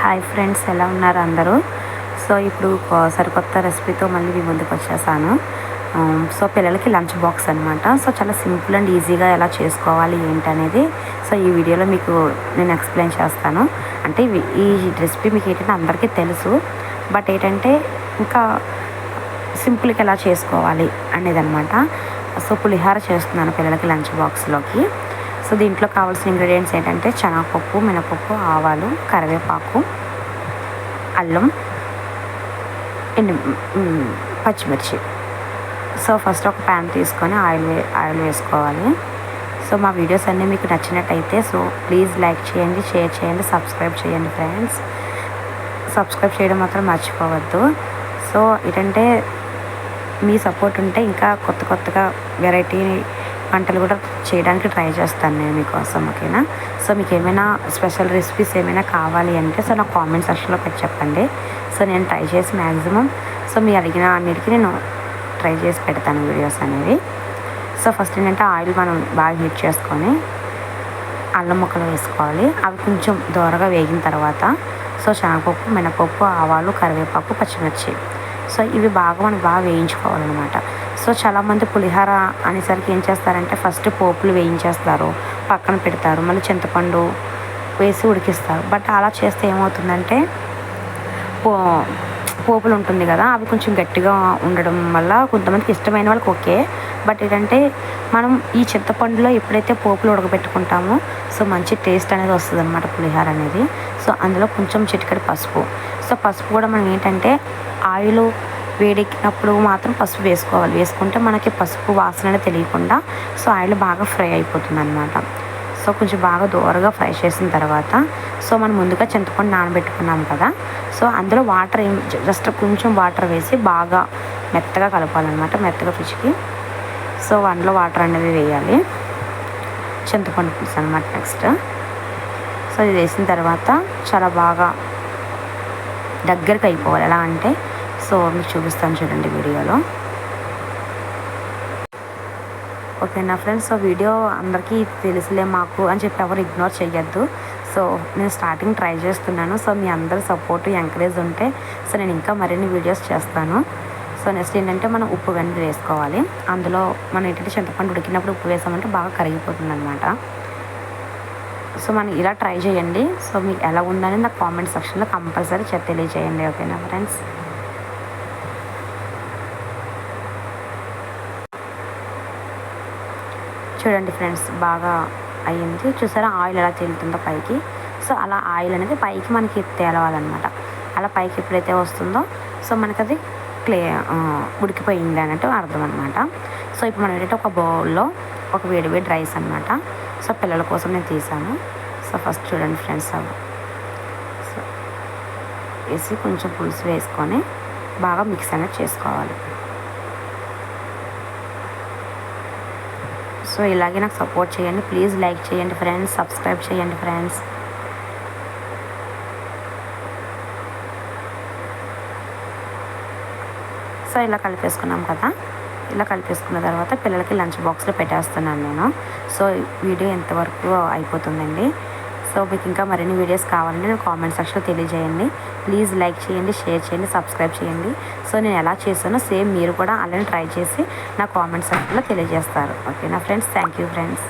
Hi friends, ఎలా ఉన్నారు అందరూ? సో ఇప్పుడు సరికొత్త రెసిపీతో మళ్ళీ మీ ముందుకు వచ్చేసాను. సో పిల్లలకి లంచ్ బాక్స్ అనమాట. సో చాలా సింపుల్ అండ్ ఈజీగా ఎలా చేసుకోవాలి ఏంటనేది సో ఈ వీడియోలో మీకు నేను ఎక్స్ప్లెయిన్ చేస్తాను. అంటే ఈ రెసిపీ మీకు ఏంటంటే అందరికీ తెలుసు, బట్ ఏంటంటే ఇంకా సింపుల్గా ఎలా చేసుకోవాలి అనేది అనమాట. సో పులిహార చేస్తున్నాను పిల్లలకి లంచ్ బాక్స్లోకి. సో దీంట్లో కావాల్సిన ఇంగ్రీడియంట్స్ ఏంటంటే శనగపప్పు, మినపప్పు, ఆవాలు, కరివేపాకు, అల్లం, పచ్చిమిర్చి. సో ఫస్ట్ ఒక ప్యాన్ తీసుకొని ఆయిల్ వేసుకోవాలి. సో మా వీడియోస్ అన్నీ మీకు నచ్చినట్టయితే సో ప్లీజ్ లైక్ చేయండి, షేర్ చేయండి, సబ్స్క్రైబ్ చేయండి ఫ్రెండ్స్. సబ్స్క్రైబ్ చేయడం మాత్రం మర్చిపోవద్దు. సో ఏంటంటే మీ సపోర్ట్ ఉంటే ఇంకా కొత్తగా వెరైటీ వంటలు కూడా చేయడానికి ట్రై చేస్తాను నేను మీకోసం, ఓకేనా? సో మీకు ఏమైనా స్పెషల్ రెసిపీస్ ఏమైనా కావాలి అంటే సో నా కామెంట్ సెక్షన్లో పెట్టి చెప్పండి. సో నేను ట్రై చేసి మ్యాక్సిమం సో మీరు అడిగిన అన్నిటికీ నేను ట్రై చేసి పెడతాను వీడియోస్ అనేవి. సో ఫస్ట్ ఏంటంటే ఆయిల్ మనం బాగా హీట్ చేసుకొని అల్లం ముక్కలు వేసుకోవాలి. అవి కొంచెం దోరగా వేగిన తర్వాత సో శనగపప్పు, మినపప్పు, ఆవాలు, కరివేపాకు, పచ్చిమిర్చి. సో ఇవి మనం బాగా వేయించుకోవాలన్నమాట. సో చాలామంది పులిహార అనేసరికి ఏం చేస్తారంటే ఫస్ట్ పోపులు వేయించేస్తారు, పక్కన పెడతారు, మళ్ళీ చింతపండు వేసి ఉడికిస్తారు. బట్ అలా చేస్తే ఏమవుతుందంటే పోపులు ఉంటుంది కదా, అవి కొంచెం గట్టిగా ఉండడం వల్ల కొంతమందికి ఇష్టమైన వాళ్ళకి ఓకే. బట్ ఏంటంటే మనం ఈ చింతపండులో ఎప్పుడైతే పోపులు ఉడకబెట్టుకుంటామో సో మంచి టేస్ట్ అనేది వస్తుంది అనమాట పులిహార అనేది. సో అందులో కొంచెం చిటికెడు పసుపు. సో పసుపు కూడా మనం ఏంటంటే ఆయిల్ వేడెక్కినప్పుడు మాత్రం పసుపు వేసుకోవాలి. వేసుకుంటే మనకి పసుపు వాసన అనేది తెలియకుండా సో ఆయిల్ బాగా ఫ్రై అయిపోతుంది అనమాట. సో కొంచెం బాగా దూరగా ఫ్రై చేసిన తర్వాత సో మనం ముందుగా చింతపండు నానబెట్టుకున్నాం కదా, సో అందులో వాటర్ జస్ట్ కొంచెం వాటర్ వేసి బాగా మెత్తగా కలపాలన్నమాట, మెత్తగా పిచ్చికి. సో అందులో వాటర్ అనేది వేయాలి, చింతపండు పులుసు అనమాట నెక్స్ట్. సో ఇది వేసిన తర్వాత చాలా బాగా దగ్గరికి అయిపోవాలి. ఎలా అంటే సో మీకు చూపిస్తాను చూడండి వీడియోలో, ఓకేనా ఫ్రెండ్స్? సో వీడియో అందరికీ తెలుసులే మాకు అని చెప్పి ఎవరు ఇగ్నోర్ చేయొద్దు. సో నేను స్టార్టింగ్ ట్రై చేస్తున్నాను. సో మీ అందరి సపోర్ట్ ఎంకరేజ్ ఉంటే సో నేను ఇంకా మరిన్ని వీడియోస్ చేస్తాను. సో నెక్స్ట్ ఏంటంటే మనం ఉప్పు వెంటనే వేసుకోవాలి. అందులో మనం ఏంటంటే చింతపండు ఉడికినప్పుడు ఉప్పు వేసామంటే బాగా కరిగిపోతుంది అనమాట. సో మనం ఇలా ట్రై చేయండి. సో మీకు ఎలా ఉందని నాకు కామెంట్ సెక్షన్లో కంపల్సరీ తెలియజేయండి, ఓకేనా ఫ్రెండ్స్? చూడండి ఫ్రెండ్స్, బాగా అయ్యింది. చూసారా ఆయిల్ ఎలా తేలుతుందో పైకి. సో అలా ఆయిల్ అనేది పైకి మనకి తేలవాలన్నమాట. అలా పైకి ఎప్పుడైతే వస్తుందో సో మనకి అది ఉడికిపోయింది అన్నట్టు అర్థం అనమాట. సో ఇప్పుడు మనం ఏంటంటే ఒక బౌల్లో ఒక వేడి రైస్ అనమాట. సో పిల్లల కోసం నేను తీసాను. సో ఫస్ట్ చూడండి ఫ్రెండ్స్, సో వేసి కొంచెం పులుసు వేసుకొని బాగా మిక్స్ అనేది చేసుకోవాలి. సో ఇలాగే నాకు సపోర్ట్ చేయండి, ప్లీజ్ లైక్ చేయండి ఫ్రెండ్స్, సబ్స్క్రైబ్ చేయండి ఫ్రెండ్స్. సో ఇలా కలిపేసుకున్నాం కదా, ఇలా కలిపేసుకున్న తర్వాత పిల్లలకి లంచ్ బాక్స్లో పెట్టేస్తున్నాను నేను. సో వీడియో ఎంతవరకు అయిపోతుందండి. సో మీకు ఇంకా మరిన్ని వీడియోస్ కావాలంటే నేను కామెంట్ సెక్షన్లో తెలియజేయండి. ప్లీజ్ లైక్ చేయండి, షేర్ చేయండి, సబ్స్క్రైబ్ చేయండి. సో నేను ఎలా చేసానో సేమ్ మీరు కూడా అలానే ట్రై చేసి నా కామెంట్ సెక్షన్లో తెలియజేస్తారు, ఓకేనా ఫ్రెండ్స్? Thank you friends.